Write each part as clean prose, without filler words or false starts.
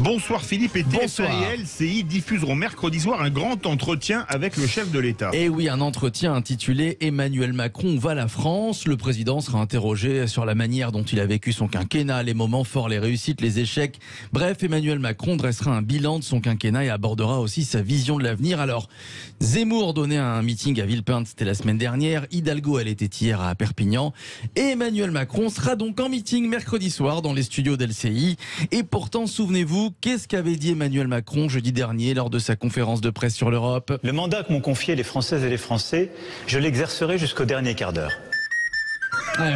Bonsoir Philippe, et Bonsoir. TF1 et LCI diffuseront mercredi soir un grand entretien avec le chef de l'État. Et oui, un entretien intitulé Emmanuel Macron va la France. Le président sera interrogé sur la manière dont il a vécu son quinquennat, les moments forts, les réussites, les échecs. Bref, Emmanuel Macron dressera un bilan de son quinquennat et abordera aussi sa vision de l'avenir. Alors, Zemmour donnait un meeting à Villepinte, c'était la semaine dernière. Hidalgo, elle était hier à Perpignan. Et Emmanuel Macron sera donc en meeting mercredi soir dans les studios d'LCI. Et pourtant, souvenez-vous, qu'est-ce qu'avait dit Emmanuel Macron jeudi dernier lors de sa conférence de presse sur l'Europe? Le mandat que m'ont confié les Françaises et les Français, je l'exercerai jusqu'au dernier quart d'heure. Ah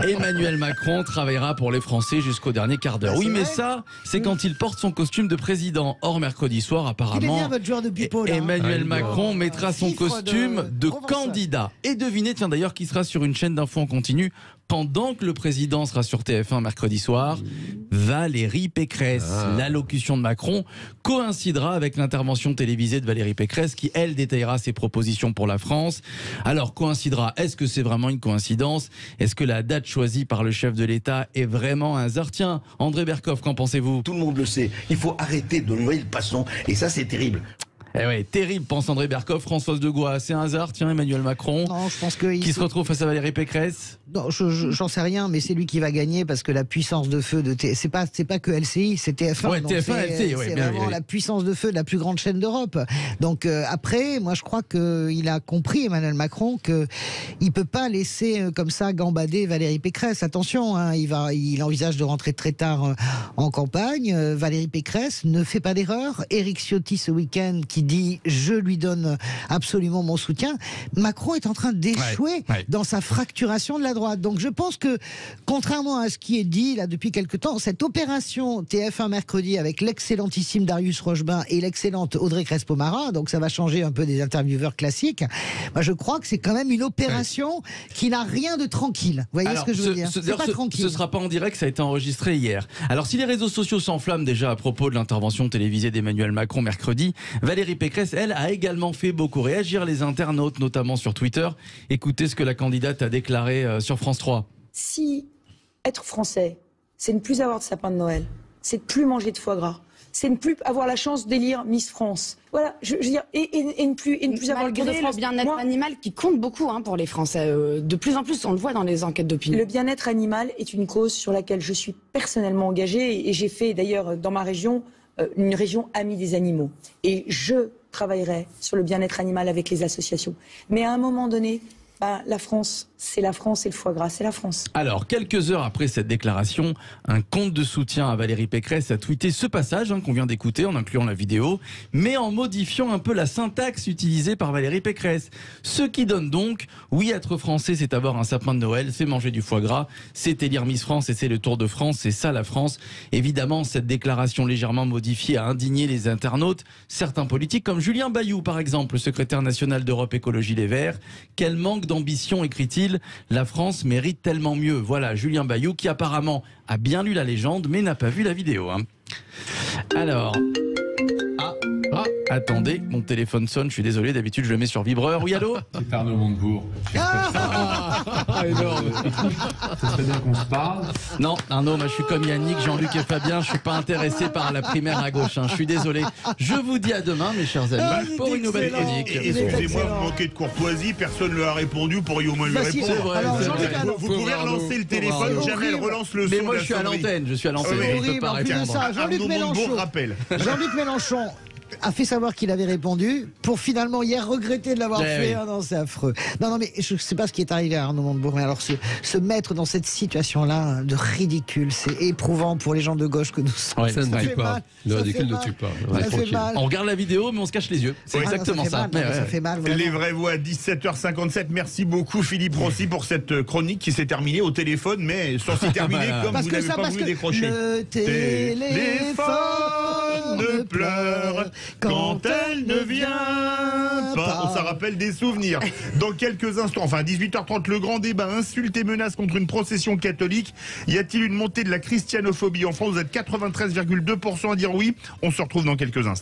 oui. Emmanuel Macron travaillera pour les Français jusqu'au dernier quart d'heure. Oui, mais ça, c'est quand il porte son costume de président. Or, mercredi soir, apparemment, Il est bien votre joueur de pipeau, là. Emmanuel Macron mettra son Chiffre costume de Provence. candidat. Et devinez, tiens d'ailleurs, qui sera sur une chaîne d'infos en continu pendant que le président sera sur TF1 mercredi soir. Valérie Pécresse. L'allocution de Macron coïncidera avec l'intervention télévisée de Valérie Pécresse qui, elle, détaillera ses propositions pour la France. Alors, coïncidera, est-ce que c'est vraiment une coïncidence? Est-ce que la date choisie par le chef de l'État est vraiment un hasard? Tiens, André Berkoff, qu'en pensez-vous? Tout le monde le sait. Il faut arrêter de noyer le poisson. Et ça, c'est terrible. Eh ouais, terrible, pense André Berkoff. Françoise de Gois, c'est un hasard, tiens, Emmanuel Macron, Non, je pense que qui se retrouve face à Valérie Pécresse. Non, j'en sais rien, mais c'est lui qui va gagner parce que la puissance de feu de c'est pas que LCI, c'est TF1. Ouais, donc TF1, c'est LCI, ouais, c'est bien, vraiment oui. la puissance de feu de la plus grande chaîne d'Europe. Donc après, moi je crois qu'il a compris, Emmanuel Macron, que il peut pas laisser comme ça gambader Valérie Pécresse. Attention, hein, il envisage de rentrer très tard en campagne. Valérie Pécresse ne fait pas d'erreur. Éric Ciotti ce week-end qui dit je lui donne absolument mon soutien. Macron est en train d'échouer Ouais. dans sa fracturation de la droite. Donc je pense que, contrairement à ce qui est dit là depuis quelque temps, cette opération TF1 mercredi avec l'excellentissime Darius Rochebin et l'excellente Audrey Crespo-Mara, donc ça va changer un peu des intervieweurs classiques, moi je crois que c'est quand même une opération qui n'a rien de tranquille. Vous voyez Alors, ce que je veux dire? C'est pas tranquille. Ce sera pas en direct, ça a été enregistré hier. Alors si les réseaux sociaux s'enflamment déjà à propos de l'intervention télévisée d'Emmanuel Macron mercredi, Valérie Pécresse, elle, a également fait beaucoup réagir les internautes, notamment sur Twitter. Écoutez ce que la candidate a déclaré sur France 3. Si être français, c'est ne plus avoir de sapin de Noël, c'est de plus manger de foie gras, c'est ne plus avoir la chance d'élire Miss France. Voilà, je veux dire, et ne plus avoir le Malgré le bien-être animal qui compte beaucoup pour les Français. De plus en plus, on le voit dans les enquêtes d'opinion. Le bien-être animal est une cause sur laquelle je suis personnellement engagée et j'ai fait d'ailleurs dans ma région une région amie des animaux. Et je travaillerai sur le bien-être animal avec les associations. Mais à un moment donné, la France, c'est la France et le foie gras, c'est la France. Alors, quelques heures après cette déclaration, un compte de soutien à Valérie Pécresse a tweeté ce passage qu'on vient d'écouter en incluant la vidéo, mais en modifiant un peu la syntaxe utilisée par Valérie Pécresse. Ce qui donne donc, oui, être français, c'est avoir un sapin de Noël, c'est manger du foie gras, c'est élire Miss France et c'est le Tour de France, c'est ça la France. Évidemment, cette déclaration légèrement modifiée a indigné les internautes, certains politiques comme Julien Bayou, par exemple, le secrétaire national d'Europe Écologie Les Verts. Quel manque d'ambition, écrit-il, la France mérite tellement mieux. Voilà, Julien Bayou qui apparemment a bien lu la légende mais n'a pas vu la vidéo. Alors... Attendez, mon téléphone sonne, je suis désolé, d'habitude je le mets sur vibreur. Oui, allô? C'est Arnaud Montebourg. Énorme. Ça serait bien qu'on se parle. Non, Arnaud, moi je suis comme Yannick, Jean-Luc et Fabien, je suis pas intéressé par la primaire à gauche, je suis désolé. Je vous dis à demain, mes chers amis, pour une nouvelle chronique. Excusez-moi, vous manquez de courtoisie, personne ne lui a répondu, pourriez au moins lui Bah si, répondre. c'est vrai, alors, c'est Jean-Luc, vrai. alors, Vous pouvez relancer le téléphone, Arnaud. jamais elle relance le son. Mais moi de je la suis à sonnerie. l'antenne, je peux Horrible, pas en plus de répondre. ça, Jean-Luc Arnaud Mélenchon. Montebourg rappelle. Jean-Luc Mélenchon a fait savoir qu'il avait répondu pour finalement hier regretter de l'avoir fait. Oui. Ah non, c'est affreux. Non, mais je ne sais pas ce qui est arrivé à Arnaud Montebourg, mais alors se mettre dans cette situation-là de ridicule, c'est éprouvant pour les gens de gauche que nous sommes. Ouais, Ça ne Ça tue fait pas. mal, Le ça ridicule fait ne mal. tue pas. Ça fait Tranquille. mal. On regarde la vidéo mais on se cache les yeux. C'est Oui. exactement ça. ça. Fait mal, ça fait mal, vraiment. Les vraies voix à 17h57. Merci beaucoup Philippe Rossi pour cette chronique qui s'est terminée au téléphone, mais sans s'y terminer Voilà. comme Parce vous que n'avez ça, pas parce voulu que décrocher. le téléphone ne pleure quand elle ne vient pas. On s'en rappelle des souvenirs. Dans quelques instants, enfin 18h30, le grand débat, insultes et menaces contre une procession catholique. Y a-t-il une montée de la christianophobie en France? Vous êtes 93,2% à dire oui. On se retrouve dans quelques instants.